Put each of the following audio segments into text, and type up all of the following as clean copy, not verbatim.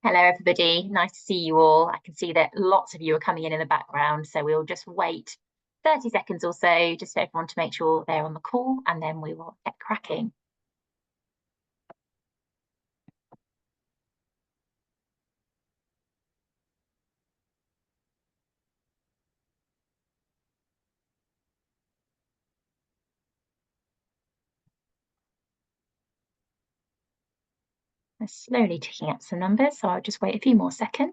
Hello, everybody. Nice to see you all. I can see that lots of you are coming in the background, so we'll just wait 30 seconds or so just for everyone to make sure they're on the call, and then we will get cracking. I'm slowly ticking up some numbers, so I'll just wait a few more seconds.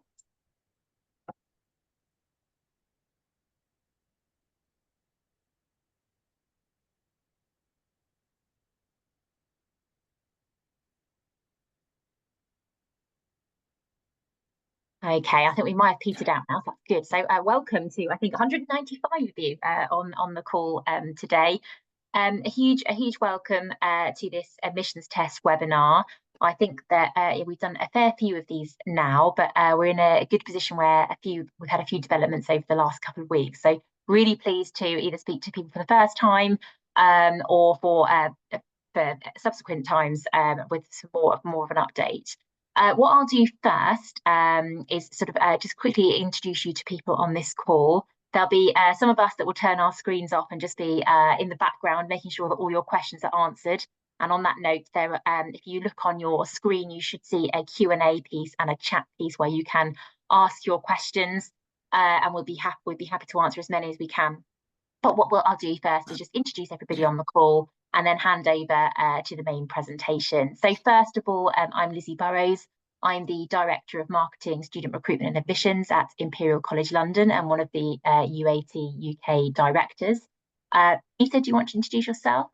Okay, I think we might have petered out now. That's good. So welcome to, I think, 195 of you on the call today. A huge welcome to this admissions test webinar. I think that we've done a fair few of these now, but we're in a good position where we've had a few developments over the last couple of weeks. So really pleased to either speak to people for the first time or for subsequent times with some more of an update. What I'll do first is sort of just quickly introduce you to people on this call. There'll be some of us that will turn our screens off and just be in the background, making sure that all your questions are answered. And on that note, if you look on your screen, you should see a Q&A piece and a chat piece where you can ask your questions, and we'd be happy to answer as many as we can. But what I'll do first is just introduce everybody on the call and then hand over to the main presentation. So first of all, I'm Lizzie Burrows. I'm the Director of Marketing, Student Recruitment and Admissions at Imperial College London and one of the UAT UK directors. Peter, do you want to introduce yourself?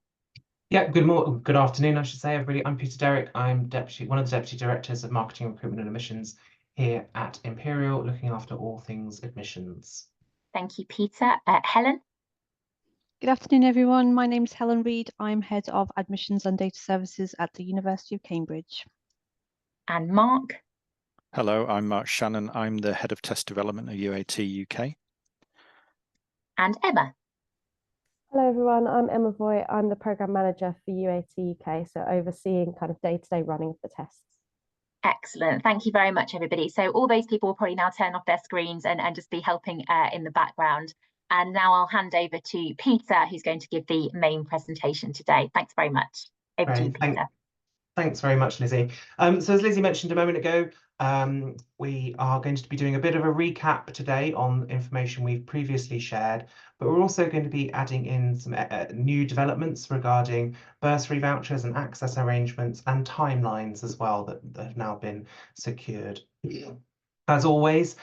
Yeah, good afternoon, I should say, everybody. I'm Peter Derrick. I'm one of the Deputy Directors of Marketing, Recruitment and Admissions here at Imperial, looking after all things admissions. Thank you, Peter. Helen? Good afternoon, everyone. My name is Helen Reid. I'm Head of Admissions and Data Services at the University of Cambridge. And Mark? Hello, I'm Mark Shannon. I'm the Head of Test Development at UAT UK. And Emma? Hello, everyone. I'm Emma Voigt. I'm the Programme Manager for UAT UK, so overseeing kind of day-to-day running of the tests. Excellent. Thank you very much, everybody. So all those people will probably now turn off their screens and just be helping in the background. And now I'll hand over to Peter, who's going to give the main presentation today. Thanks very much. Over to you, Peter. Thanks very much, Lizzie. So as Lizzie mentioned a moment ago, we are going to be doing a bit of a recap today on information we've previously shared, but we're also going to be adding in some new developments regarding bursary vouchers and access arrangements and timelines as well that have now been secured. As always,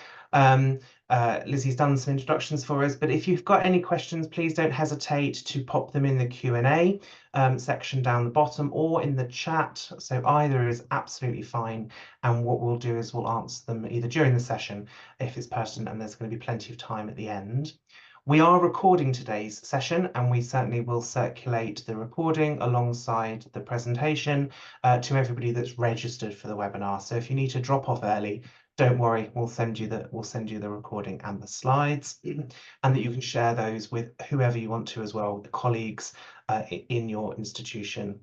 Lizzie's done some introductions for us, but if you've got any questions, please don't hesitate to pop them in the Q&A section down the bottom or in the chat. So either is absolutely fine. And what we'll do is we'll answer them either during the session if it's pertinent, and there's going to be plenty of time at the end. We are recording today's session, and we certainly will circulate the recording alongside the presentation to everybody that's registered for the webinar. So if you need to drop off early, don't worry, we'll send you the recording and the slides, and that you can share those with whoever you want to as well, the colleagues in your institution.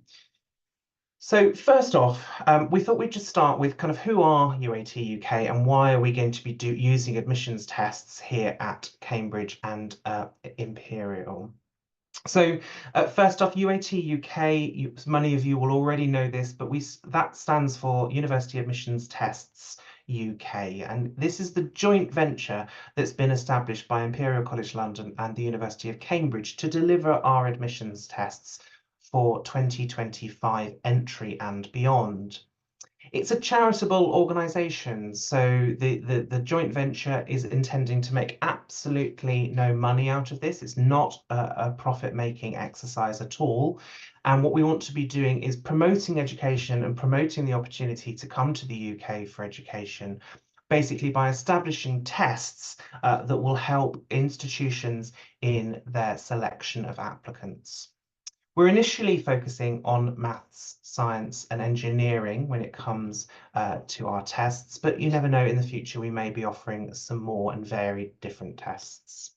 So first off, we thought we'd just start with kind of who are UAT UK and why are we going to be using admissions tests here at Cambridge and Imperial. So first off, UAT UK, many of you will already know this, but that stands for University Admissions Tests UK, and this is the joint venture that's been established by Imperial College London and the University of Cambridge to deliver our admissions tests for 2025 entry and beyond. It's a charitable organisation, so the joint venture is intending to make absolutely no money out of this. It's not a profit-making exercise at all. And what we want to be doing is promoting education and promoting the opportunity to come to the UK for education, basically by establishing tests that will help institutions in their selection of applicants. We're initially focusing on maths, science and engineering when it comes to our tests, but you never know, in the future we may be offering some more and varied different tests.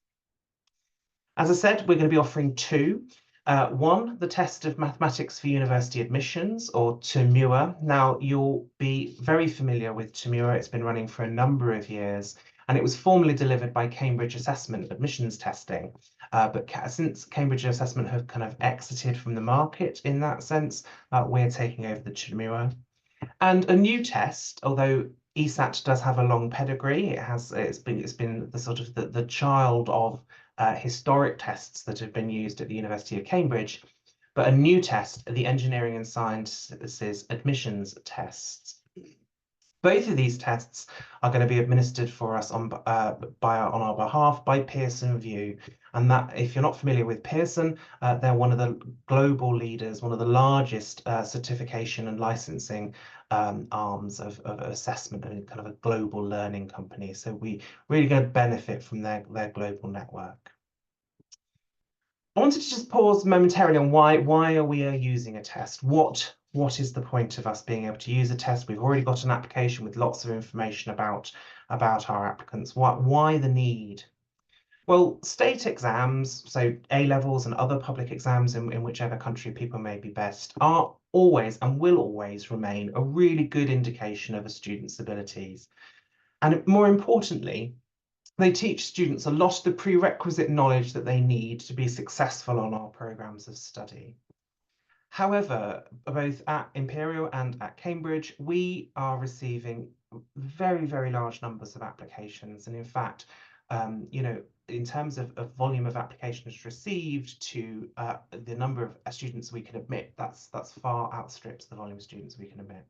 As I said, we're going to be offering two. One, the test of mathematics for university admissions, or TMUA. Now, you'll be very familiar with TMUA. It's been running for a number of years, and it was formerly delivered by Cambridge Assessment admissions testing. But since Cambridge Assessment have kind of exited from the market in that sense, we're taking over the TMUA. And a new test, although ESAT does have a long pedigree, it's been the sort of the child of historic tests that have been used at the University of Cambridge, but a new test, the Engineering and Sciences admissions tests. Both of these tests are going to be administered for us on our behalf by Pearson VUE. And that, if you're not familiar with Pearson, they're one of the global leaders, one of the largest certification and licensing arms of assessment, and kind of a global learning company. So we really going to benefit from their global network. I wanted to just pause momentarily on why are we using a test? What is the point of us being able to use a test? We've already got an application with lots of information about our applicants. Why the need? Well, state exams, so A-levels and other public exams in whichever country people may be best, are always and will always remain a really good indication of a student's abilities. And more importantly, they teach students a lot of the prerequisite knowledge that they need to be successful on our programmes of study. However, both at Imperial and at Cambridge, we are receiving very, very large numbers of applications. And in fact, you know, in terms of volume of applications received to the number of students we can admit, that's far outstrips the volume of students we can admit.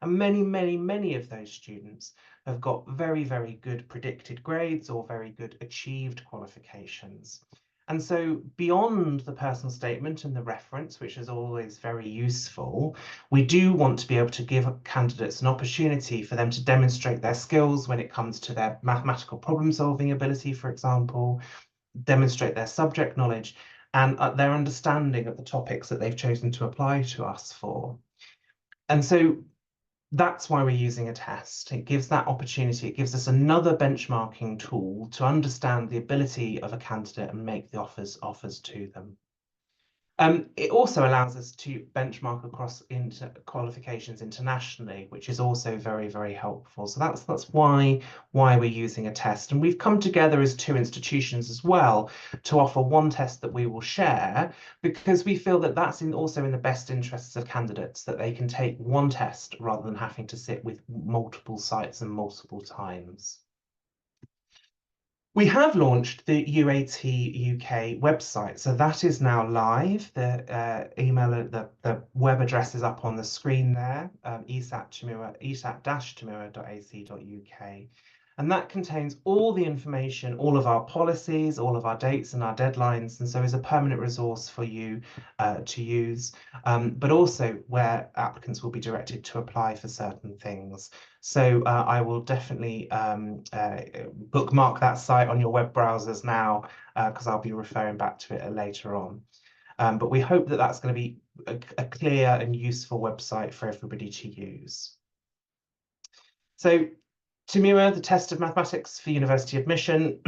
And many, many, many of those students have got very, very good predicted grades or very good achieved qualifications. And so beyond the personal statement and the reference, which is always very useful, we do want to be able to give candidates an opportunity for them to demonstrate their skills when it comes to their mathematical problem solving ability, for example, demonstrate their subject knowledge and their understanding of the topics that they've chosen to apply to us for. And so that's why we're using a test. It gives that opportunity. It gives us another benchmarking tool to understand the ability of a candidate and make the offers to them. It also allows us to benchmark across qualifications internationally, which is also very, very helpful. So that's why we're using a test. And we've come together as two institutions as well to offer one test that we will share, because we feel that that's also in the best interests of candidates, that they can take one test rather than having to sit with multiple sites and multiple times. We have launched the UAT UK website, so that is now live. The the web address is up on the screen there, esat-tmua.ac.uk. And that contains all the information, all of our policies, all of our dates and our deadlines, and so is a permanent resource for you to use, but also where applicants will be directed to apply for certain things. So I will definitely bookmark that site on your web browsers now, because I'll be referring back to it later on. But we hope that that's going to be a clear and useful website for everybody to use. So TMUA, the test of mathematics for university admission.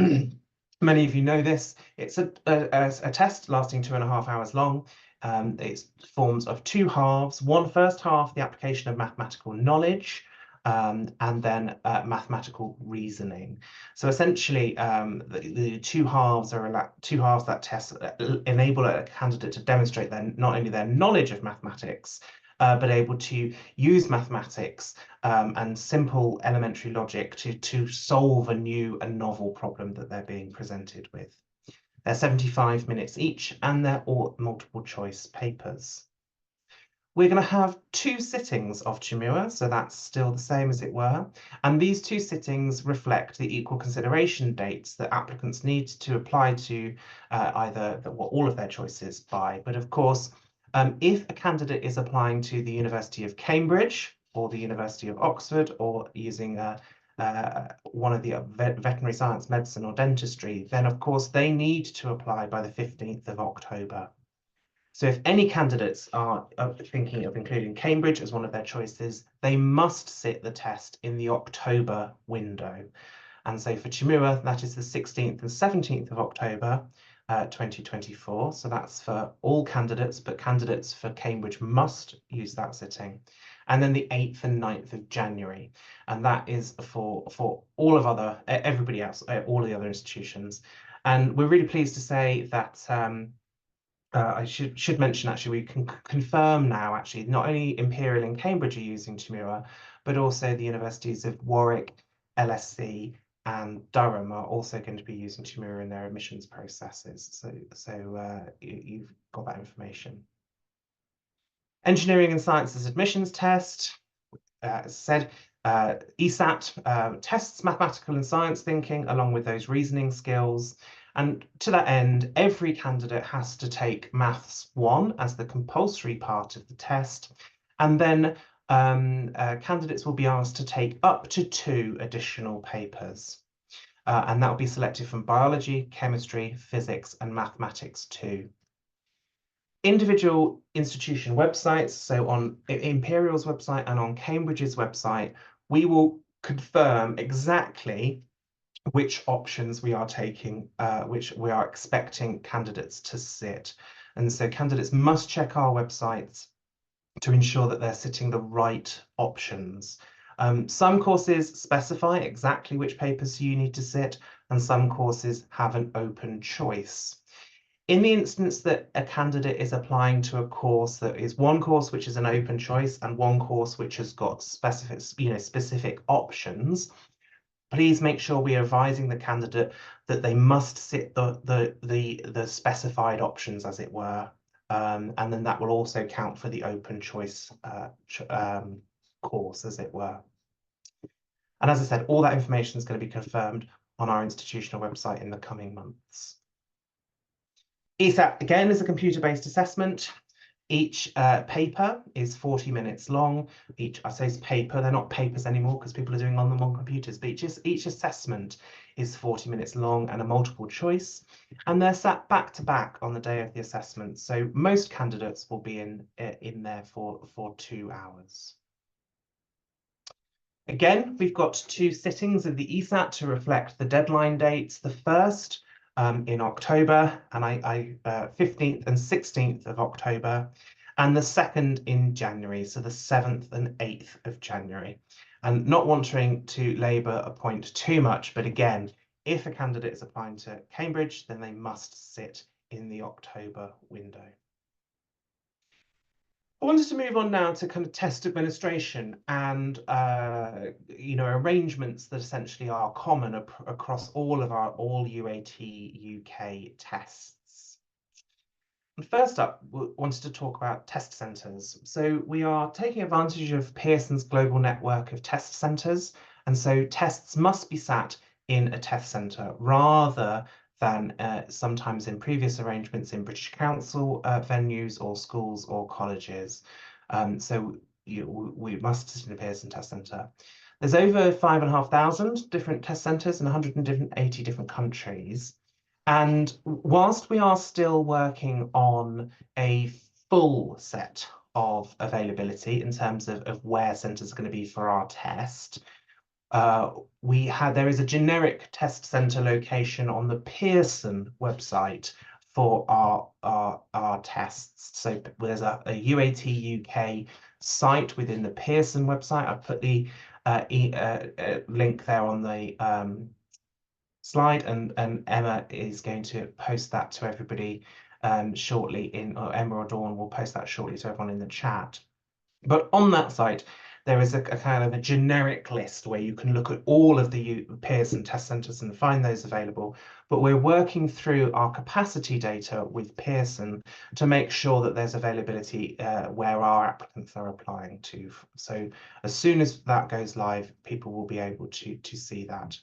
Many of you know this. It's a test lasting 2.5 hours long. It's forms of two halves. One first half, the application of mathematical knowledge, and then mathematical reasoning. So essentially, the two halves that test enable a candidate to demonstrate not only their knowledge of mathematics, but able to use mathematics and simple elementary logic to solve a new and novel problem that they're being presented with. They're 75 minutes each, and they're all multiple choice papers. We're going to have 2 sittings of TMUA, so that's still the same as it were. And these 2 sittings reflect the equal consideration dates that applicants need to apply to all of their choices by. But of course, if a candidate is applying to the University of Cambridge or the University of Oxford, or using one of the veterinary science, medicine or dentistry, then of course they need to apply by the 15th of October. So if any candidates are thinking of including Cambridge as one of their choices, they must sit the test in the October window. And so for TMUA, that is the 16th and 17th of October. 2024. So that's for all candidates, but candidates for Cambridge must use that sitting. And then the 8th and 9th of January. And that is for all of everybody else, all the other institutions. And we're really pleased to say that I should mention, actually, we can confirm now, actually, not only Imperial and Cambridge are using TMUA, but also the universities of Warwick, LSC, and Durham are also going to be using TMUA in their admissions processes. So you've got that information. Engineering and Sciences admissions test, as said, ESAT tests mathematical and science thinking along with those reasoning skills. And to that end, every candidate has to take Maths 1 as the compulsory part of the test. And then candidates will be asked to take up to 2 additional papers. And that will be selected from biology, chemistry, physics, and mathematics too. Individual institution websites, so on Imperial's website and on Cambridge's website, we will confirm exactly which options we are taking, which we are expecting candidates to sit. And so candidates must check our websites to ensure that they're sitting the right options. Some courses specify exactly which papers you need to sit, and some courses have an open choice. In the instance that a candidate is applying to a course that is one course which is an open choice and one course which has got specific options, please make sure we are advising the candidate that they must sit the specified options, as it were, and then that will also count for the open choice course, as it were. And as I said, all that information is going to be confirmed on our institutional website in the coming months. ESAT, again, is a computer-based assessment. Each paper is 40 minutes long. I say it's paper, they're not papers anymore because people are doing them on computers, but each assessment is 40 minutes long and a multiple choice. And they're sat back to back on the day of the assessment. So most candidates will be in there for 2 hours. Again, we've got 2 sittings of the ESAT to reflect the deadline dates. The first in October, and 15th and 16th of October, and the second in January, so the 7th and 8th of January. And not wanting to labour a point too much, but again, if a candidate is applying to Cambridge, then they must sit in the October window. I wanted to move on now to kind of test administration and arrangements that essentially are common across all UAT UK tests. And first up, we wanted to talk about test centres. So we are taking advantage of Pearson's global network of test centres, and so tests must be sat in a test centre rather than sometimes in previous arrangements in British Council venues or schools or colleges. So we must sit in a Pearson test centre. There's over 5,500 different test centres in 180 different countries. And whilst we are still working on a full set of availability in terms of where centres are going to be for our test, there is a generic test centre location on the Pearson website for our tests. So there's a UAT UK site within the Pearson website. I've put the link there on the slide, and Emma is going to post that to everybody shortly, or Emma or Dawn will post that shortly to everyone in the chat. But on that site, there is a kind of a generic list where you can look at all of the Pearson test centres and find those available. But we're working through our capacity data with Pearson to make sure that there's availability where our applicants are applying to. So as soon as that goes live, people will be able to see that.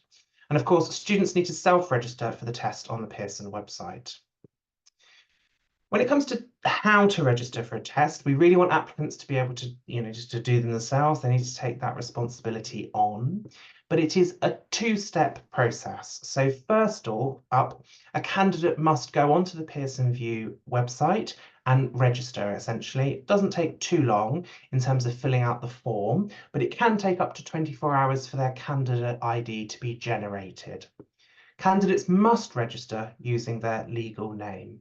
And of course, students need to self-register for the test on the Pearson website. When it comes to how to register for a test, we really want applicants to be able to, just to do them themselves. They need to take that responsibility on, but it is a 2-step process. So first up, a candidate must go onto the Pearson View website and register, essentially. It doesn't take too long in terms of filling out the form, but it can take up to 24 hours for their candidate ID to be generated. candidates must register using their legal name.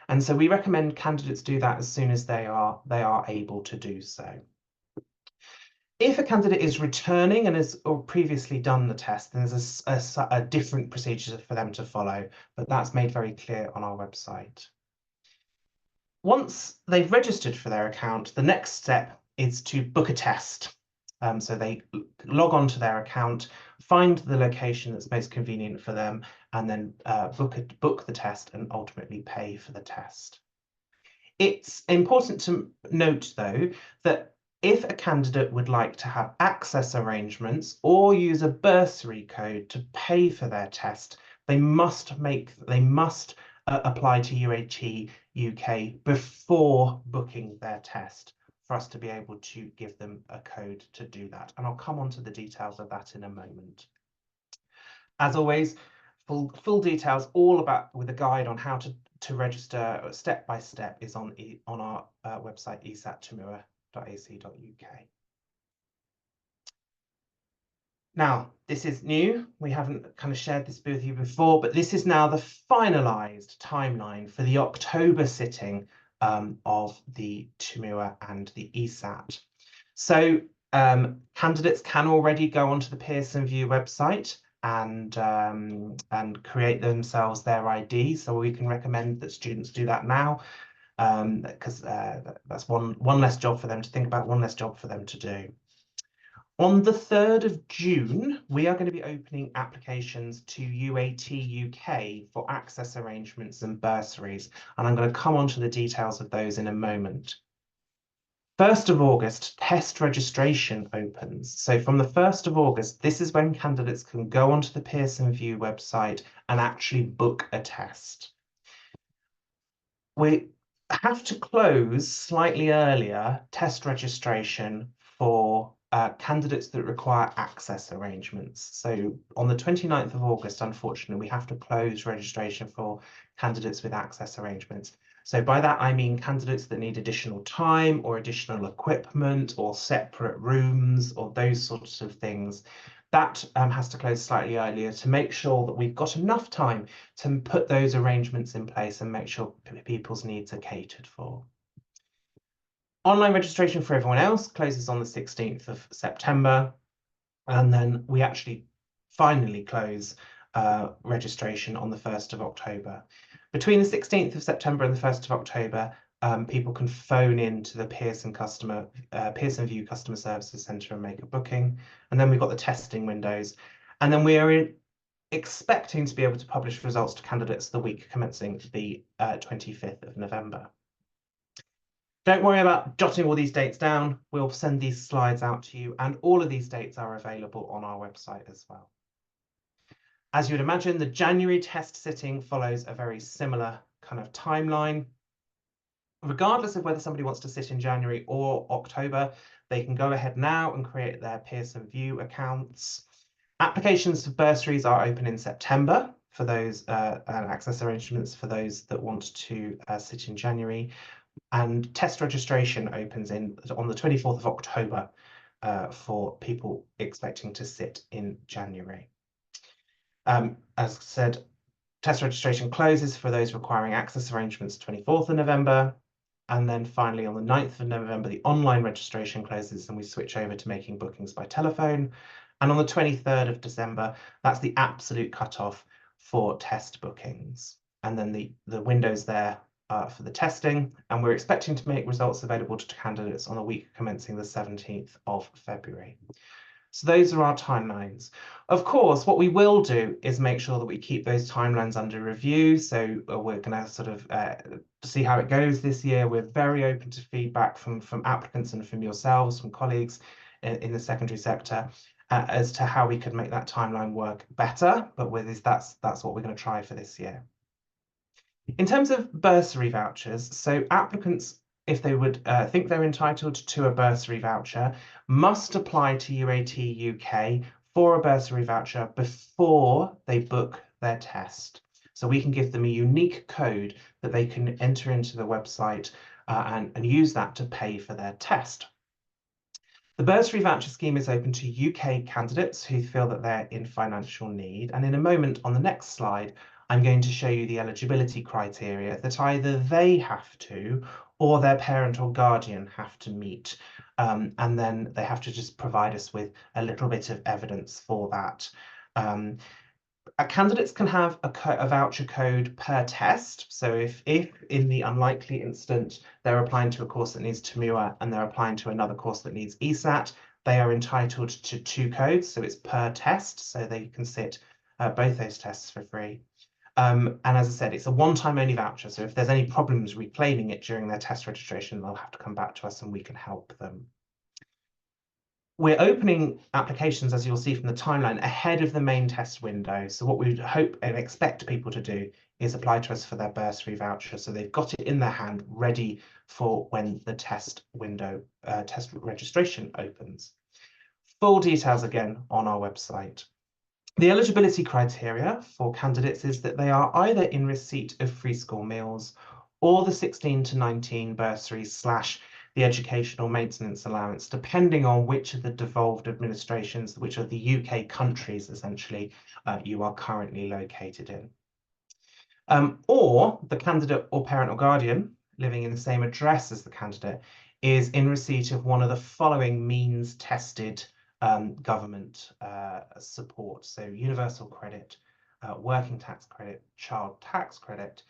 And so we recommend candidates do that as soon as they are able to do so. If a candidate is returning and has previously done the test, then there's a different procedure for them to follow, but that's made very clear on our website. Once they've registered for their account, the next step is to book a test. So they log on to their account, find the location that's most convenient for them, and then book the test and ultimately pay for the test. It's important to note, though, that if a candidate would like to have access arrangements or use a bursary code to pay for their test, they must apply to UAT UK before booking their test for us to be able to give them a code to do that. And I'll come on to the details of that in a moment. As always, full details all about with a guide on how to register step by step is on our website esat-tmua.ac.uk. Now, this is new. We haven't kind of shared this with you before, but this is now the finalised timeline for the October sitting of the TMUA and the ESAT. So candidates can already go onto the Pearson VUE website and create themselves their ID. So we can recommend that students do that now, because that's one less job for them to think about, one less job for them to do. On the 3rd of June, we are going to be opening applications to UAT UK for access arrangements and bursaries, and I'm going to come on to the details of those in a moment. 1st of August, test registration opens. So from the 1st of August, this is when candidates can go onto the Pearson VUE website and actually book a test. We have to close slightly earlier test registration for candidates that require access arrangements. So on the 29th of August, unfortunately, we have to close registration for candidates with access arrangements. So by that, I mean candidates that need additional time or additional equipment or separate rooms or those sorts of things. That has to close slightly earlier to make sure that we've got enough time to put those arrangements in place and make sure people's needs are catered for. Online registration for everyone else closes on the 16th of September, and then we actually finally close registration on the 1st of October. Between the 16th of September and the 1st of October, people can phone in to the Pearson VUE Customer Services Centre and make a booking. And then we've got the testing windows. And then we are expecting to be able to publish results to candidates the week commencing the 25th of November. Don't worry about jotting all these dates down. We'll send these slides out to you, and all of these dates are available on our website as well. As you would imagine, the January test sitting follows a very similar kind of timeline. Regardless of whether somebody wants to sit in January or October, they can go ahead now and create their Pearson VUE accounts. Applications for bursaries are open in September for those and access arrangements for those that want to sit in January. And test registration opens on the 24th of October for people expecting to sit in January. As I said, test registration closes for those requiring access arrangements 24th of November. And then finally, on the 9th of November, the online registration closes and we switch over to making bookings by telephone. And on the 23rd of December, that's the absolute cutoff for test bookings. And then the windows there for the testing, and we're expecting to make results available to candidates on the week commencing the 17th of February. So those are our timelines. Of course, what we will do is make sure that we keep those timelines under review. So we're going to sort of see how it goes this year. We're very open to feedback from applicants and from yourselves, from colleagues in the secondary sector, as to how we could make that timeline work better. But with this, that's what we're going to try for this year. In terms of bursary vouchers, so applicants, if they would think they're entitled to a bursary voucher, must apply to UAT UK for a bursary voucher before they book their test. So we can give them a unique code that they can enter into the website and use that to pay for their test. The bursary voucher scheme is open to UK candidates who feel that they're in financial need. And in a moment on the next slide, I'm going to show you the eligibility criteria that either they have to or their parent or guardian have to meet. And then they have to just provide us with a little bit of evidence for that. Candidates can have a voucher code per test. So if in the unlikely instant they're applying to a course that needs TMUA and they're applying to another course that needs ESAT, they are entitled to 2 codes. So it's per test, so they can sit both those tests for free. And as I said, it's a one-time only voucher. So if there's any problems reclaiming it during their test registration, they'll have to come back to us and we can help them. We're opening applications, as you'll see from the timeline, ahead of the main test window. So what we hope and expect people to do is apply to us for their bursary voucher. So they've got it in their hand, ready for when the test window, test registration opens. Full details again on our website. The eligibility criteria for candidates is that they are either in receipt of free school meals or the 16 to 19 bursaries / the educational maintenance allowance, depending on which of the devolved administrations, which are the UK countries essentially, you are currently located in. Or the candidate or parent or guardian living in the same address as the candidate is in receipt of one of the following means tested government support. So universal credit, working tax credit, child tax credit,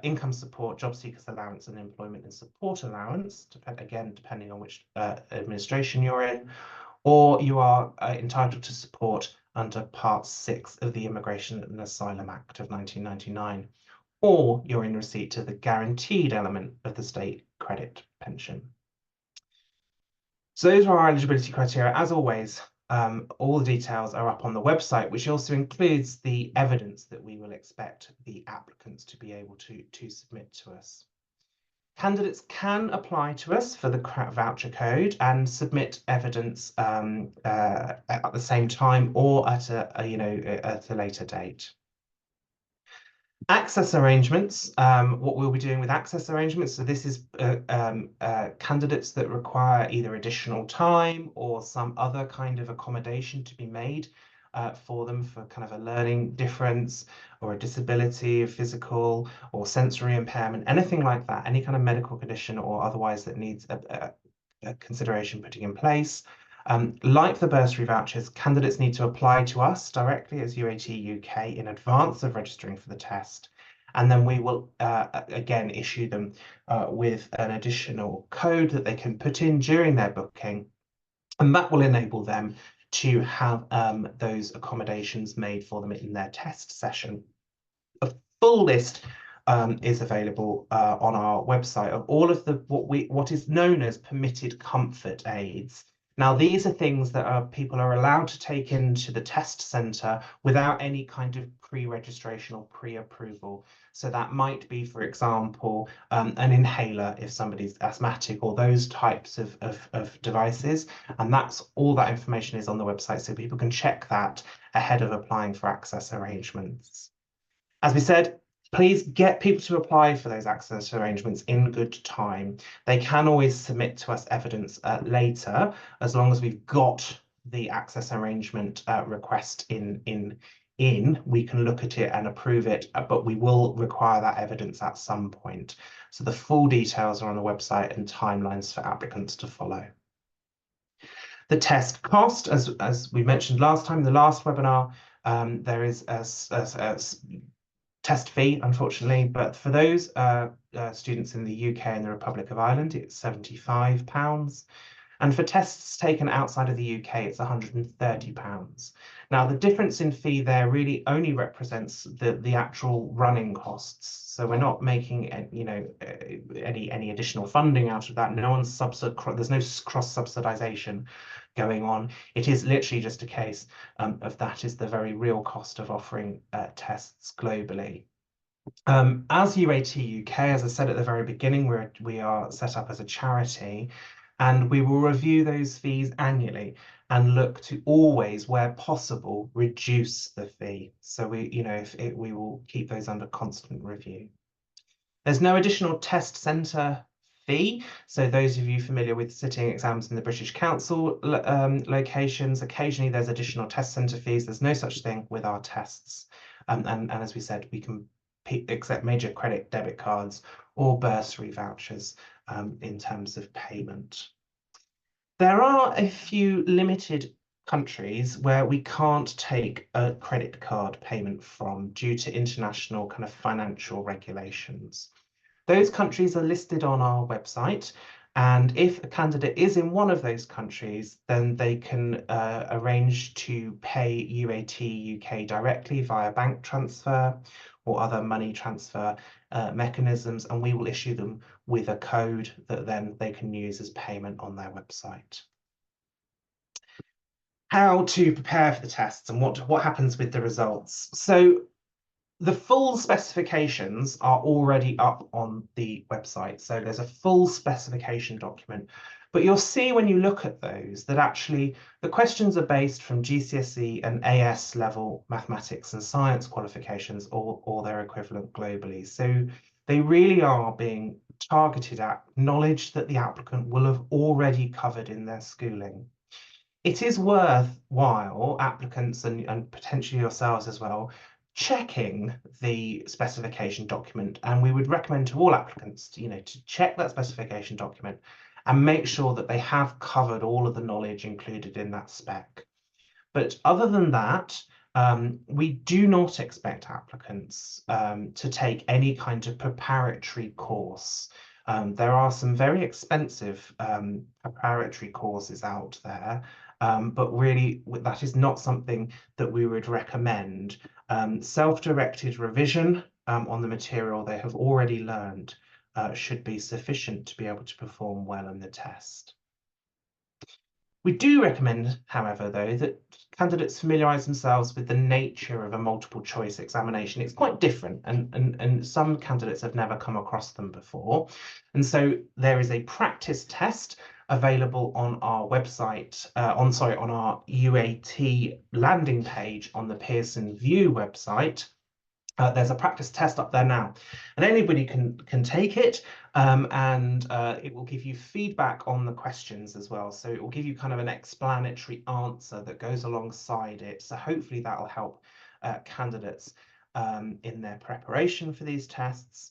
income support, job seekers allowance and employment and support allowance, again, depending on which administration you're in, or you are entitled to support under Part 6 of the Immigration and Asylum Act of 1999, or you're in receipt of the guaranteed element of the state credit pension. So those are our eligibility criteria. As always, all the details are up on the website, which also includes the evidence that we will expect the applicants to be able to submit to us. Candidates can apply to us for the voucher code and submit evidence at the same time or at a later date. Access arrangements, what we'll be doing with access arrangements, so this is candidates that require either additional time or some other kind of accommodation to be made for them for kind of a learning difference or a disability, a physical or sensory impairment, anything like that, any kind of medical condition or otherwise that needs a consideration putting in place. Like the bursary vouchers, candidates need to apply to us directly as UAT UK in advance of registering for the test. And then we will, again, issue them with an additional code that they can put in during their booking. And that will enable them to have those accommodations made for them in their test session. A full list is available on our website of all of the what is known as permitted comfort aids. Now, these are things that people are allowed to take into the test centre without any kind of pre-registration or pre-approval. So that might be, for example, an inhaler if somebody's asthmatic or those types of devices. And that's all that information is on the website, so people can check that ahead of applying for access arrangements. As we said, please get people to apply for those access arrangements in good time. They can always submit to us evidence later, as long as we've got the access arrangement request in, we can look at it and approve it, but we will require that evidence at some point. So the full details are on the website and timelines for applicants to follow. The test cost, as we mentioned last time, the last webinar, there is a test fee, unfortunately, but for those students in the UK and the Republic of Ireland, it's £75. And for tests taken outside of the UK, it's £130. Now, the difference in fee there really only represents the actual running costs. So we're not making any additional funding out of that. There's no cross-subsidization going on. It is literally just a case of that is the very real cost of offering tests globally. As UAT UK, as I said at the very beginning, we are set up as a charity, and we will review those fees annually and look to always, where possible, reduce the fee. So we will keep those under constant review. There's no additional test centre fee. So those of you familiar with sitting exams in the British Council locations, occasionally there's additional test centre fees. There's no such thing with our tests. And as we said, we can accept major credit debit cards or bursary vouchers in terms of payment. There are a few limited countries where we can't take a credit card payment from due to international kind of financial regulations. Those countries are listed on our website, and if a candidate is in one of those countries, then they can arrange to pay UAT UK directly via bank transfer or other money transfer mechanisms, and we will issue them with a code that then they can use as payment on their website. How to prepare for the tests and what happens with the results. So the full specifications are already up on the website. So there's a full specification document, but you'll see when you look at those that actually the questions are based from GCSE and AS level mathematics and science qualifications or their equivalent globally. So they really are being targeted at knowledge that the applicant will have already covered in their schooling. It is worthwhile, applicants and potentially yourselves as well, checking the specification document, and we would recommend to all applicants to check that specification document and make sure that they have covered all of the knowledge included in that spec. But other than that, we do not expect applicants to take any kind of preparatory course. There are some very expensive preparatory courses out there, but really that is not something that we would recommend. Self-directed revision on the material they have already learned should be sufficient to be able to perform well in the test. We do recommend, however, though, that candidates familiarise themselves with the nature of a multiple choice examination. It's quite different, and some candidates have never come across them before. And so there is a practice test available on our website, on our UAT landing page on the Pearson VUE website. There's a practice test up there now, and anybody can take it, and it will give you feedback on the questions as well. So it will give you kind of an explanatory answer that goes alongside it. So hopefully that will help candidates in their preparation for these tests.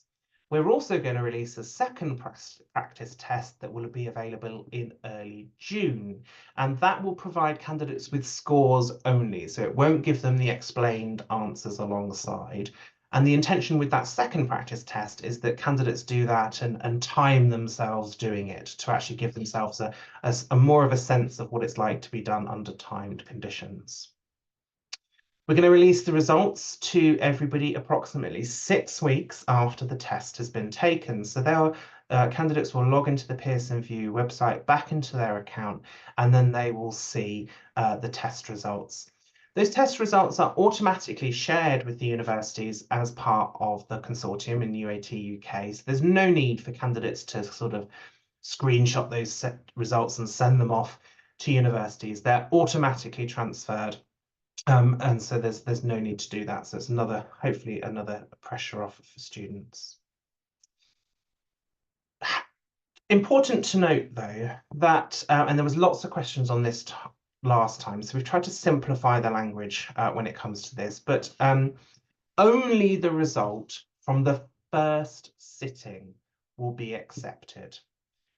We're also going to release a second practice test that will be available in early June, and that will provide candidates with scores only, so it won't give them the explained answers alongside. And the intention with that second practice test is that candidates do that and time themselves doing it to actually give themselves a more of a sense of what it's like to be done under timed conditions. We're going to release the results to everybody approximately 6 weeks after the test has been taken. So candidates will log into the Pearson VUE website, back into their account, and then they will see the test results. Those test results are automatically shared with the universities as part of the consortium in UAT UK. So there's no need for candidates to sort of screenshot those results and send them off to universities. They're automatically transferred. And so there's no need to do that. So it's hopefully another pressure off for students. Important to note, though, that, and there was lots of questions on this last time, so we've tried to simplify the language when it comes to this, but only the result from the first sitting will be accepted.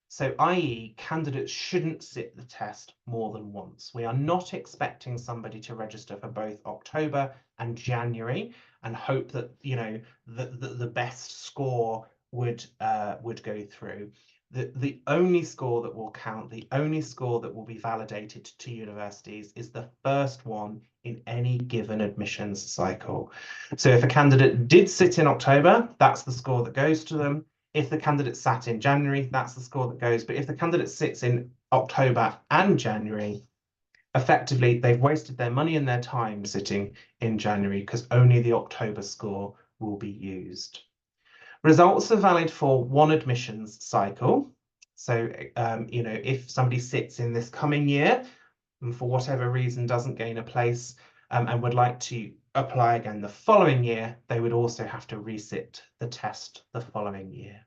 So, i.e., candidates shouldn't sit the test more than once. We are not expecting somebody to register for both October and January and hope that the best score would go through. The only score that will count, the only score that will be validated to universities is the first one in any given admissions cycle. So if a candidate did sit in October, that's the score that goes to them. If the candidate sat in January, that's the score that goes. But if the candidate sits in October and January, effectively, they've wasted their money and their time sitting in January because only the October score will be used. Results are valid for one admissions cycle. So, if somebody sits in this coming year and for whatever reason doesn't gain a place and would like to apply again the following year, they would also have to resit the test the following year.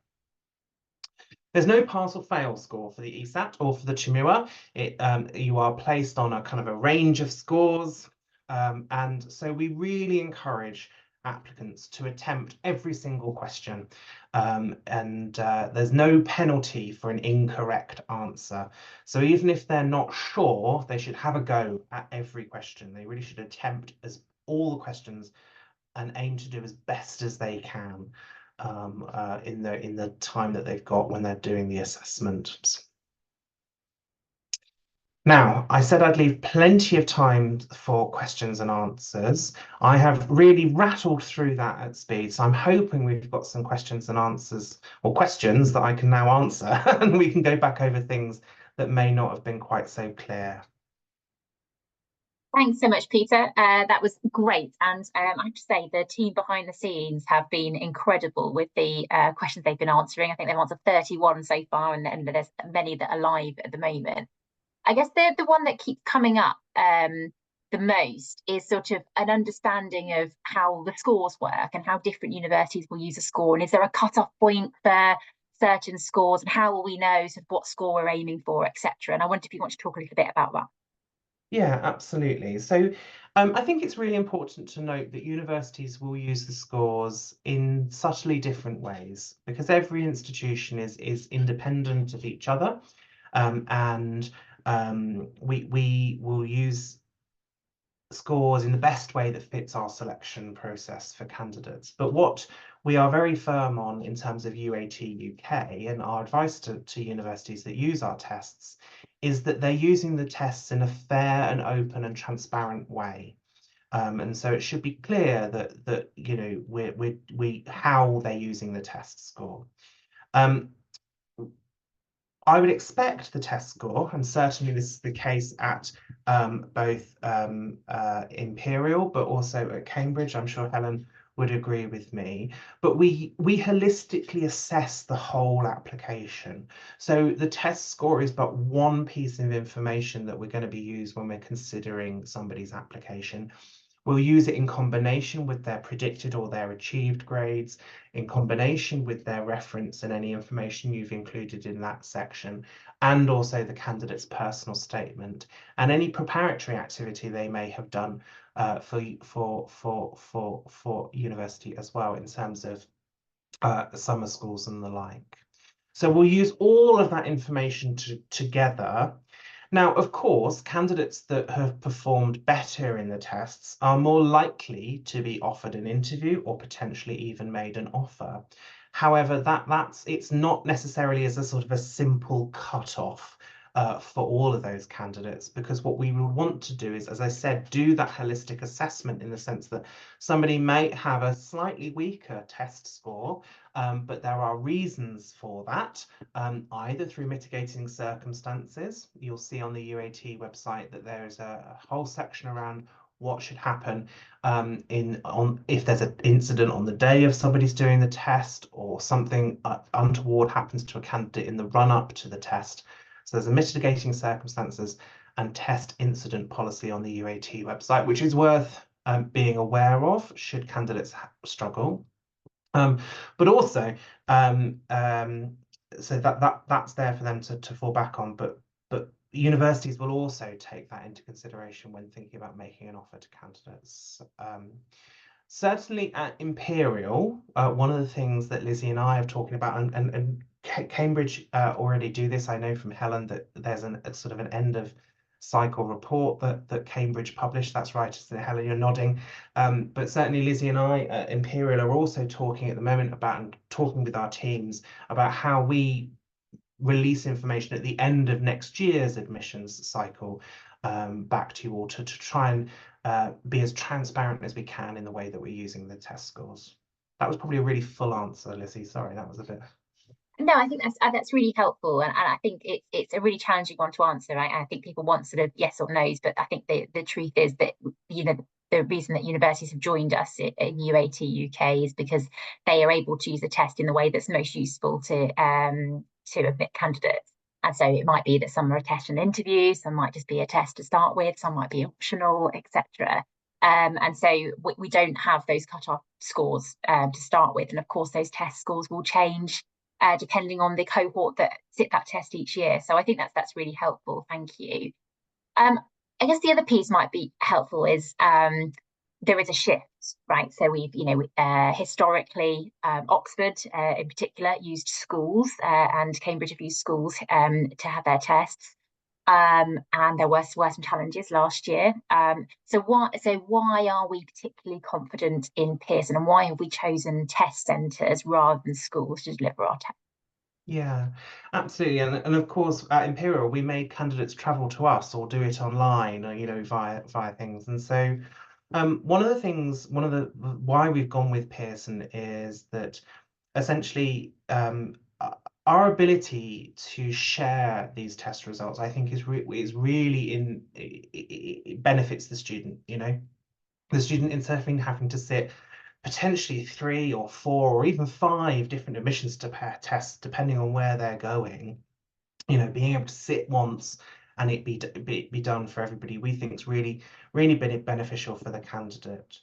There's no pass or fail score for the ESAT or for the TMUA. You are placed on a kind of a range of scores. And so we really encourage applicants to attempt every single question. There's no penalty for an incorrect answer. So even if they're not sure, they should have a go at every question. They really should attempt all the questions and aim to do as best as they can in the time that they've got when they're doing the assessment. Now, I said I'd leave plenty of time for questions and answers. I have really rattled through that at speed, so I'm hoping we've got some questions and answers, or questions that I can now answer, and we can go back over things that may not have been quite so clear. Thanks so much, Peter. That was great. And I have to say, the team behind the scenes have been incredible with the questions they've been answering. I think they've answered 31 so far, and there's many that are live at the moment. I guess the one that keeps coming up the most is sort of an understanding of how the scores work and how different universities will use a score. And is there a cut-off point for certain scores, and how will we know sort of what score we're aiming for, etc.? And I wonder if you want to talk a little bit about that. Yeah, absolutely. So I think it's really important to note that universities will use the scores in subtly different ways, because every institution is independent of each other, and we will use scores in the best way that fits our selection process for candidates. But what we are very firm on in terms of UAT UK and our advice to universities that use our tests is that they're using the tests in a fair and open and transparent way. And so it should be clear that you know how they're using the test score. I would expect the test score, and certainly this is the case at both Imperial, but also at Cambridge. I'm sure Helen would agree with me. But we holistically assess the whole application. So the test score is but one piece of information that we're going to be used when we're considering somebody's application. We'll use it in combination with their predicted or their achieved grades, in combination with their reference and any information you've included in that section, and also the candidate's personal statement and any preparatory activity they may have done for university as well, in terms of summer schools and the like. So we'll use all of that information together. Now, of course, candidates that have performed better in the tests are more likely to be offered an interview or potentially even made an offer. However, it's not necessarily as a sort of a simple cut-off for all of those candidates, because what we will want to do is, as I said, do that holistic assessment, in the sense that somebody may have a slightly weaker test score, but there are reasons for that, either through mitigating circumstances. You'll see on the UAT website that there is a whole section around what should happen if there's an incident on the day of somebody's doing the test, or something untoward happens to a candidate in the run-up to the test. So there's a mitigating circumstances and test incident policy on the UAT website, which is worth being aware of should candidates struggle. But also, so that's there for them to fall back on. But universities will also take that into consideration when thinking about making an offer to candidates. Certainly at Imperial, one of the things that Lizzie and I are talking about, and Cambridge already do this. I know from Helen that there's a sort of an end of cycle report that Cambridge published. That's right, so Helen, you're nodding. But certainly Lizzie and I at Imperial are also talking at the moment about, and talking with our teams about, how we release information at the end of next year's admissions cycle back to you all, to try and be as transparent as we can in the way that we're using the test scores. That was probably a really full answer, Lizzie. Sorry, that was a bit... No, I think that's really helpful, and I think it's a really challenging one to answer. I think people want sort of yes or no's, but I think the truth is that, you know, the reason that universities have joined us in UAT UK is because they are able to use the test in the way that's most useful to admit candidates. And so it might be that some are a test and interview, some might just be a test to start with, some might be optional, etc. And so we don't have those cut-off scores to start with, and of course those test scores will change depending on the cohort that sit that test each year. So I think that's really helpful. Thank you. I guess the other piece might be helpful is there is a shift, right? So we've, historically, Oxford in particular used schools and Cambridge have used schools to have their tests. And there were some challenges last year. So why are we particularly confident in Pearson, and why have we chosen test centres rather than schools to deliver our tests? Yeah, absolutely. And of course, at Imperial, we made candidates travel to us or do it online, or, via things. And so one of the why we've gone with Pearson is that essentially our ability to share these test results, I think, is really it benefits the student. The student, instead of having to sit potentially 3 or 4 or even 5 different admissions to tests, depending on where they're going, being able to sit once and it be done for everybody, we think is really beneficial for the candidate.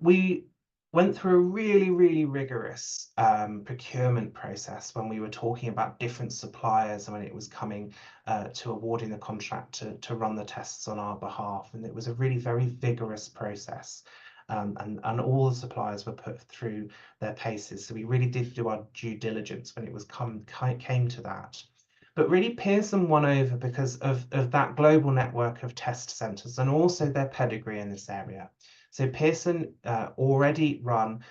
We went through a really rigorous procurement process when we were talking about different suppliers and when it was coming to awarding the contract to run the tests on our behalf. And it was a really very vigorous process. And all the suppliers were put through their paces. So we really did do our due diligence when it was came to that. But really, Pearson won over because of that global network of test centres and also their pedigree in this area. So Pearson already run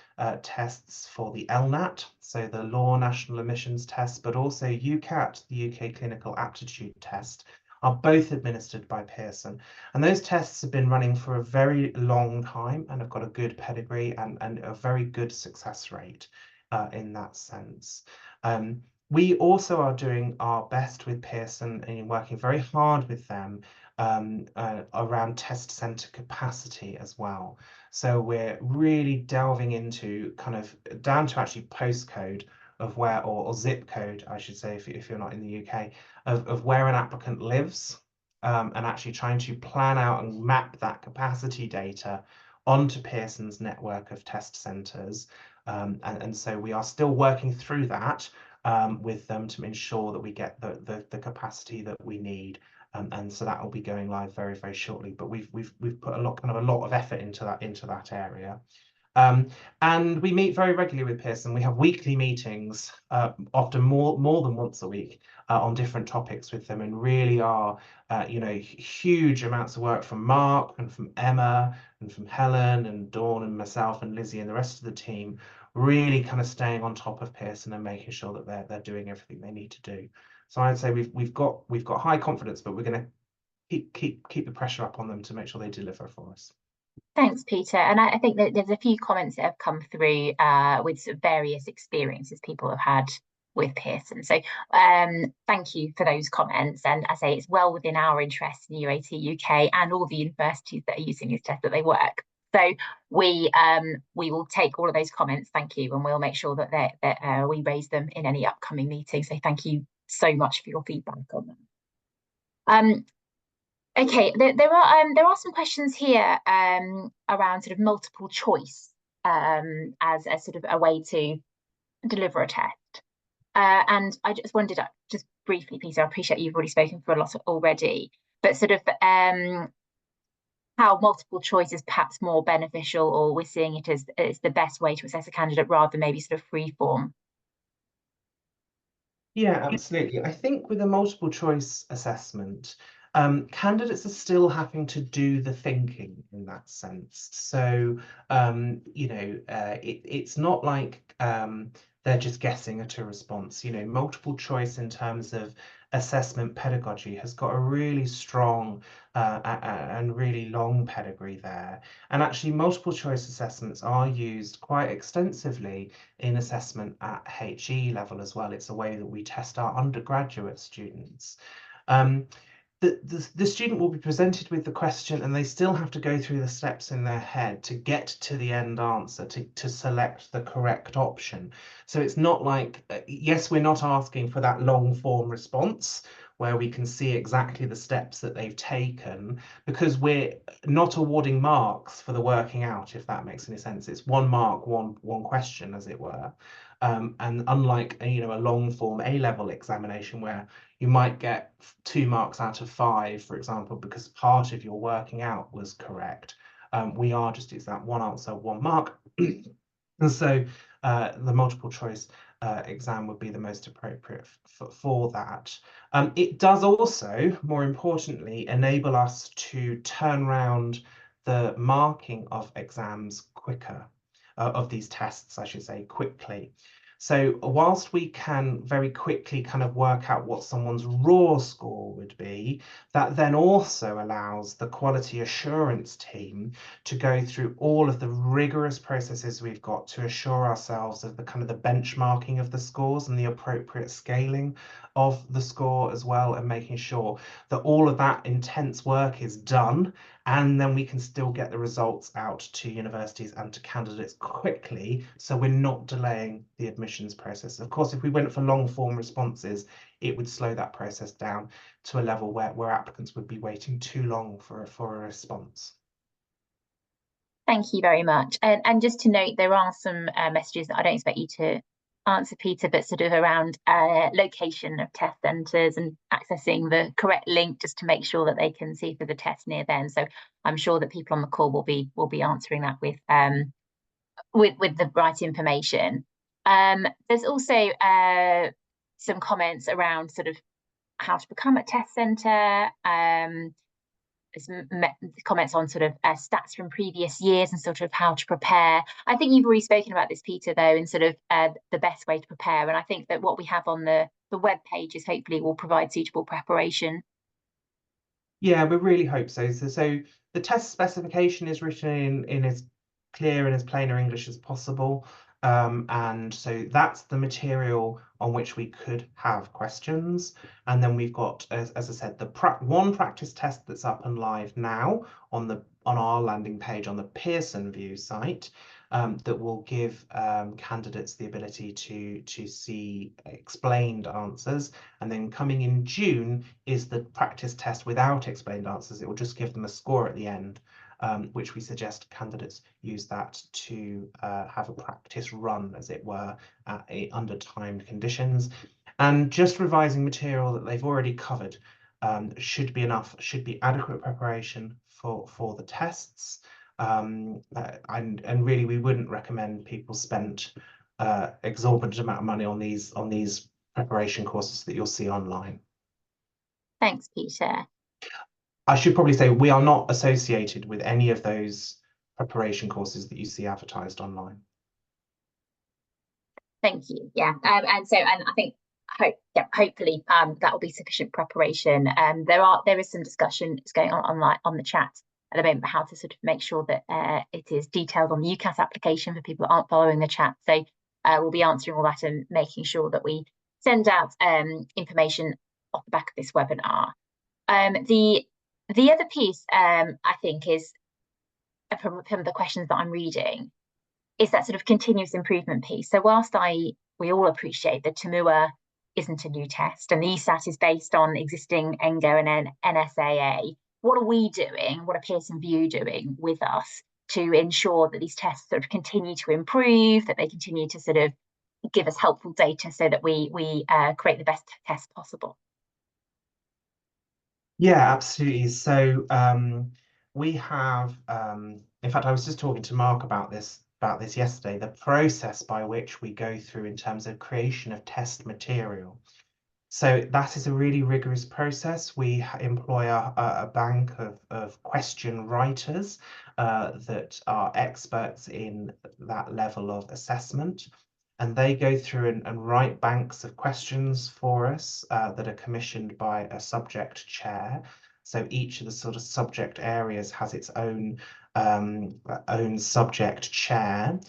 tests for the LNAT, so the Law National Admissions Test, but also UCAT, the UK Clinical Aptitude Test, are both administered by Pearson. And those tests have been running for a very long time and have got a good pedigree and a very good success rate in that sense. We also are doing our best with Pearson and working very hard with them around test centre capacity as well. So we're really delving into kind of down to actually postcode of where, or zip code, I should say, if you're not in the UK, of where an applicant lives, and actually trying to plan out and map that capacity data onto Pearson's network of test centres. And so we are still working through that with them to ensure that we get the capacity that we need. And so that will be going live very shortly. But we've put a lot of effort into that area. And we meet very regularly with Pearson. We have weekly meetings, often more than once a week, on different topics with them, and really are huge amounts of work from Mark and from Emma and from Helen and Dawn and myself and Lizzie and the rest of the team, really kind of staying on top of Pearson and making sure that they're doing everything they need to do. So I'd say we've got high confidence, but we're going to keep the pressure up on them to make sure they deliver for us. Thanks, Peter. And I think that there's a few comments that have come through with sort of various experiences people have had with Pearson. So thank you for those comments. And I say it's well within our interest in UAT UK and all the universities that are using this test that they work. So we will take all of those comments. Thank you, and we'll make sure that we raise them in any upcoming meetings. So thank you so much for your feedback on them. Okay, there are some questions here around sort of multiple choice as a sort of a way to deliver a test. And I just wondered, just briefly, Peter, I appreciate you've already spoken for a lot already, but sort of how multiple choice is perhaps more beneficial, or we're seeing it as the best way to assess a candidate rather than maybe sort of free form. Yeah, absolutely. I think with a multiple choice assessment, candidates are still having to do the thinking in that sense. So, it's not like they're just guessing at a response. Multiple choice in terms of assessment pedagogy has got a really strong and really long pedigree there. And actually, multiple choice assessments are used quite extensively in assessment at HE level as well. It's a way that we test our undergraduate students. The student will be presented with the question, and they still have to go through the steps in their head to get to the end answer, to select the correct option. So it's not like, yes, we're not asking for that long form response where we can see exactly the steps that they've taken, because we're not awarding marks for the working out, if that makes any sense. It's 1 mark, one question, as it were. And unlike a long form A-level examination where you might get 2 marks out of 5, for example, because part of your working out was correct, we are just, it's that one answer, 1 mark. And so the multiple choice exam would be the most appropriate for that. It does also, more importantly, enable us to turn around the marking of exams quicker, of these tests, I should say, quickly. So whilst we can very quickly kind of work out what someone's raw score would be, that then also allows the quality assurance team to go through all of the rigorous processes we've got to assure ourselves of the kind of the benchmarking of the scores and the appropriate scaling of the score as well, and making sure that all of that intense work is done, and then we can still get the results out to universities and to candidates quickly, so we're not delaying the admissions process. Of course, if we went for long form responses, it would slow that process down to a level where applicants would be waiting too long for a response. Thank you very much. And just to note, there are some messages that I don't expect you to answer, Peter, but sort of around location of test centres and accessing the correct link, just to make sure that they can see for the test near them. So I'm sure that people on the call will be answering that with the right information. There's also some comments around sort of how to become a test centre. Comments on sort of stats from previous years and sort of how to prepare. I think you've already spoken about this, Peter, though, in sort of the best way to prepare. And I think that what we have on the web page is hopefully will provide suitable preparation. Yeah, we really hope so. So the test specification is written in as clear and as plain English as possible. And so that's the material on which we could have questions. And then we've got, as I said, the one practice test that's up and live now on our landing page on the Pearson View site, that will give candidates the ability to see explained answers. And then coming in June is the practice test without explained answers. It will just give them a score at the end, which we suggest candidates use that to have a practice run, as it were, under timed conditions. And just revising material that they've already covered should be enough, should be adequate preparation for the tests. And really, we wouldn't recommend people spend exorbitant amount of money on these preparation courses that you'll see online. Thanks, Peter. I should probably say we are not associated with any of those preparation courses that you see advertised online. Thank you. Yeah, and I think hopefully that will be sufficient preparation. There is some discussion going on online on the chat at the moment about how to sort of make sure that it is detailed on the UCAS application for people that aren't following the chat. So we'll be answering all that and making sure that we send out information off the back of this webinar. The other piece I think is from the questions that I'm reading is that sort of continuous improvement piece. So whilst we all appreciate that TMUA isn't a new test and the ESAT is based on existing ENGO and NSAA, what are we doing, what are Pearson View doing with us to ensure that these tests sort of continue to improve, that they continue to sort of give us helpful data so that we create the best test possible? Yeah, absolutely. So we have, in fact, I was just talking to Mark about this yesterday, the process by which we go through in terms of creation of test material. So that is a really rigorous process. We employ a bank of question writers that are experts in that level of assessment. And they go through and write banks of questions for us that are commissioned by a subject chair. So each of the sort of subject areas has its own subject chair.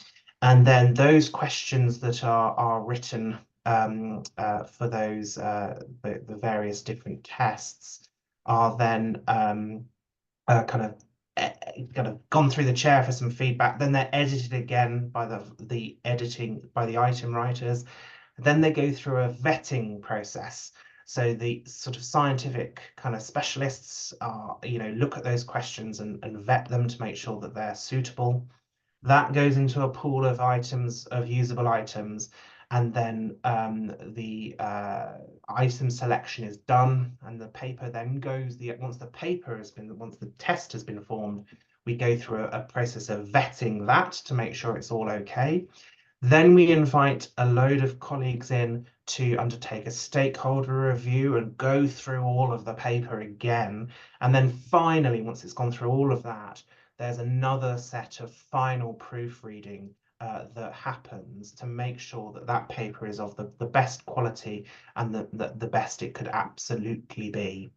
And then those questions that are written for those the various different tests are then kind of gone through the chair for some feedback. Then they're edited again by the item writers. Then they go through a vetting process. So the sort of scientific kind of specialists are, look at those questions and vet them to make sure that they're suitable. That goes into a pool of items, of usable items, and then the item selection is done, and the paper then goes, once the test has been formed, we go through a process of vetting that to make sure it's all okay. Then we invite a load of colleagues in to undertake a stakeholder review and go through all of the paper again. And then finally, once it's gone through all of that, there's another set of final proofreading that happens to make sure that that paper is of the best quality and the best it could absolutely be.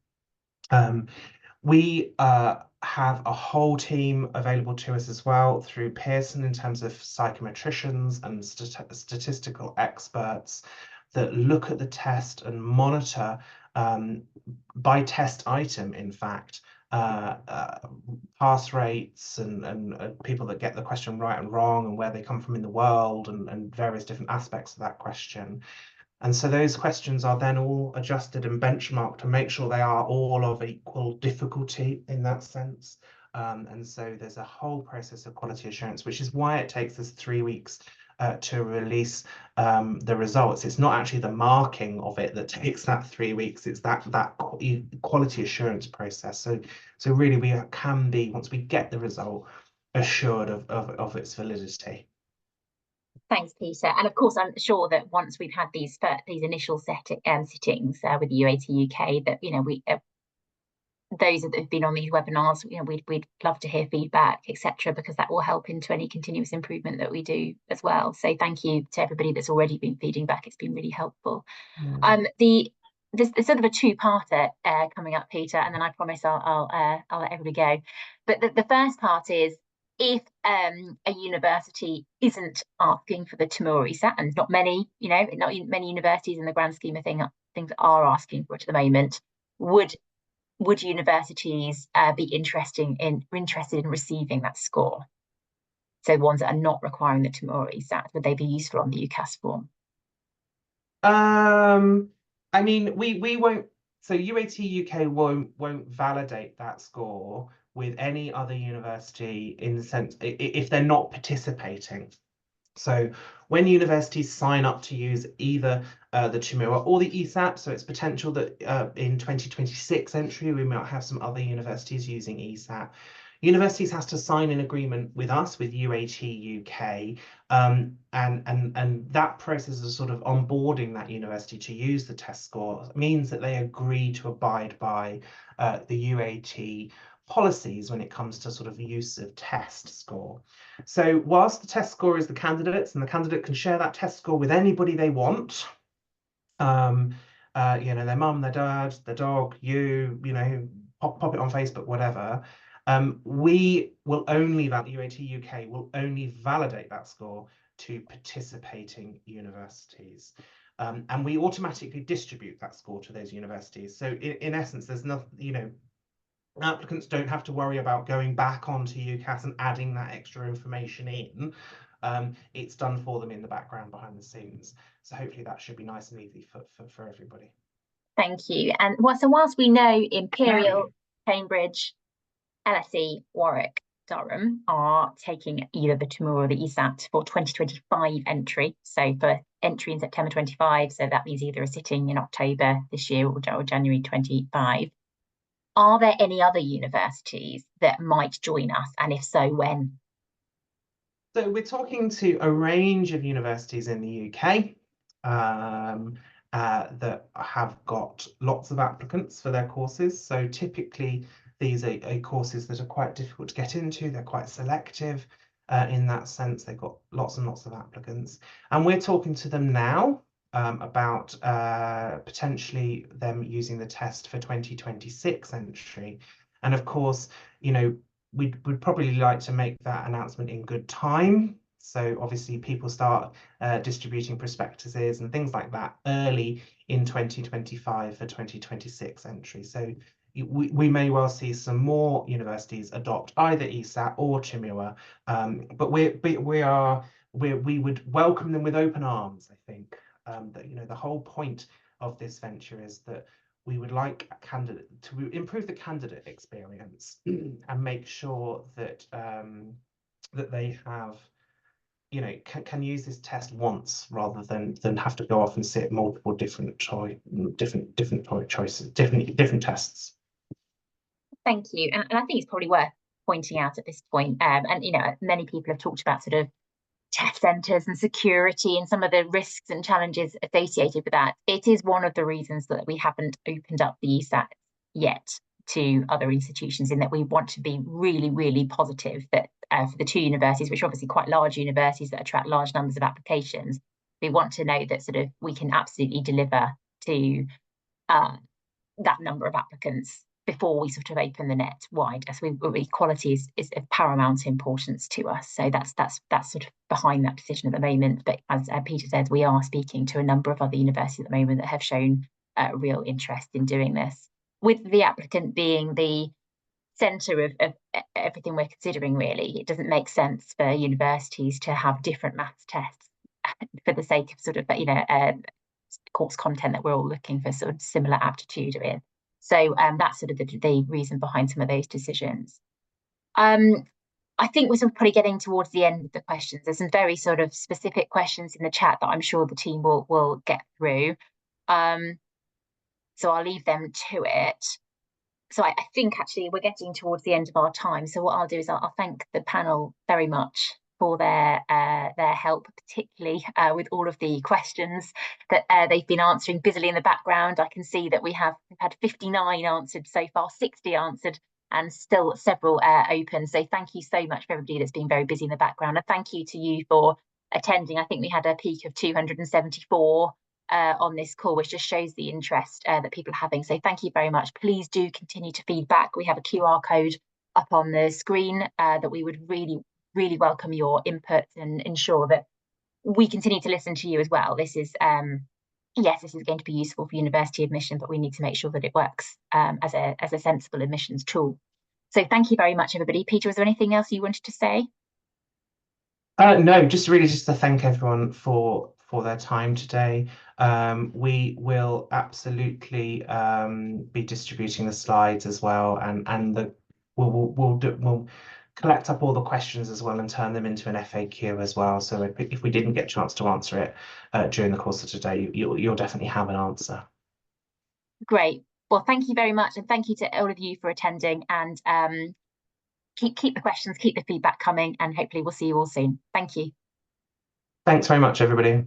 We have a whole team available to us as well through Pearson in terms of psychometricians and statistical experts that look at the test and monitor by test item, in fact, pass rates and people that get the question right and wrong and where they come from in the world and various different aspects of that question. And so those questions are then all adjusted and benchmarked to make sure they are all of equal difficulty in that sense. And so there's a whole process of quality assurance, which is why it takes us 3 weeks to release the results. It's not actually the marking of it that takes that 3 weeks, it's that quality assurance process. So really we can be, once we get the result, assured of its validity. Thanks, Peter. And of course, I'm sure that once we've had these initial sittings with the UAT UK, that those that have been on these webinars, we'd love to hear feedback, etc., because that will help into any continuous improvement that we do as well. So thank you to everybody that's already been feeding back. It's been really helpful. There's sort of a two-parter coming up, Peter, and then I promise I'll let everybody go. But the first part is, if a university isn't asking for the TMUA ESAT, and not many universities in the grand scheme of things are asking for it at the moment, would universities be interested in receiving that score? So ones that are not requiring the TMUA ESAT, would they be useful on the UCAS form? I mean, we won't. So UAT UK won't validate that score with any other university in the sense if they're not participating. So when universities sign up to use either the TMUA or the ESAT, so it's potential that in 2026 entry we might have some other universities using ESAT. Universities has to sign an agreement with us, with UAT UK, and that process of sort of onboarding that university to use the test score means that they agree to abide by the UAT policies when it comes to sort of use of test score. So whilst the test score is the candidates, and the candidate can share that test score with anybody they want, their mum, their dad, their dog, pop it on Facebook, whatever. We will only UAT UK will only validate that score to participating universities. And we automatically distribute that score to those universities. So in essence, there's nothing, applicants don't have to worry about going back onto UCAS and adding that extra information in. It's done for them in the background behind the scenes. So hopefully that should be nice and easy for everybody. Thank you. And whilst we know Imperial, Cambridge, LSE, Warwick, Durham are taking either the TMUA or the ESAT for 2025 entry. So for entry in September 25, so that means either a sitting in October this year or January 25. Are there any other universities that might join us? And if so, when? So we're talking to a range of universities in the UK that have got lots of applicants for their courses. So typically these are courses that are quite difficult to get into. They're quite selective in that sense. They've got lots and lots of applicants. And we're talking to them now about potentially them using the test for 2026 entry. And of course, we'd probably like to make that announcement in good time. So obviously people start distributing prospectuses and things like that early in 2025 for 2026 entry. So we may well see some more universities adopt either ESAT or TMUA, but we would welcome them with open arms. I think that the whole point of this venture is that we would like a candidate to improve the candidate experience and make sure that that they have you know, can use this test once rather than have to go off and sit multiple different choices, different tests. Thank you, and I think it's probably worth pointing out at this point, and you know, many people have talked about sort of test centres and security and some of the risks and challenges associated with that. It is one of the reasons that we haven't opened up the ESAT yet to other institutions, in that we want to be really, really positive that for the two universities, which are obviously quite large universities that attract large numbers of applications, we want to know that sort of we can absolutely deliver to that number of applicants before we sort of open the net wide, as equality is of paramount importance to us. So that's sort of behind that decision at the moment. But as Peter says, we are speaking to a number of other universities at the moment that have shown real interest in doing this, with the applicant being the centre of everything we're considering. Really, it doesn't make sense for universities to have different maths tests for the sake of sort of, you know, course content that we're all looking for sort of similar aptitude in. So that's sort of the reason behind some of those decisions. I think we're sort of probably getting towards the end of the questions. There's some very sort of specific questions in the chat that I'm sure the team will get through. So I'll leave them to it. So I think actually we're getting towards the end of our time. So what I'll do is I'll thank the panel very much for their help, particularly with all of the questions that they've been answering busily in the background. I can see that we've had 59 answered so far, 60 answered, and still several open. So thank you so much for everybody that's been very busy in the background, and thank you to you for attending. I think we had a peak of 274 on this call, which just shows the interest that people are having. So thank you very much. Please do continue to feedback. We have a QR code up on the screen that we would really welcome your input and ensure that we continue to listen to you as well. This is yes, this is going to be useful for university admission, but we need to make sure that it works as a sensible admissions tool. So thank you very much, everybody. Peter, was there anything else you wanted to say? No, just to thank everyone for their time today. We will absolutely be distributing the slides as well, and we'll collect up all the questions as well and turn them into an FAQ as well. So if we didn't get a chance to answer it during the course of today, you'll definitely have an answer. Great. Well, thank you very much, and thank you to all of you for attending. And keep the questions, keep the feedback coming, and hopefully we'll see you all soon. Thank you. Thanks very much, everybody.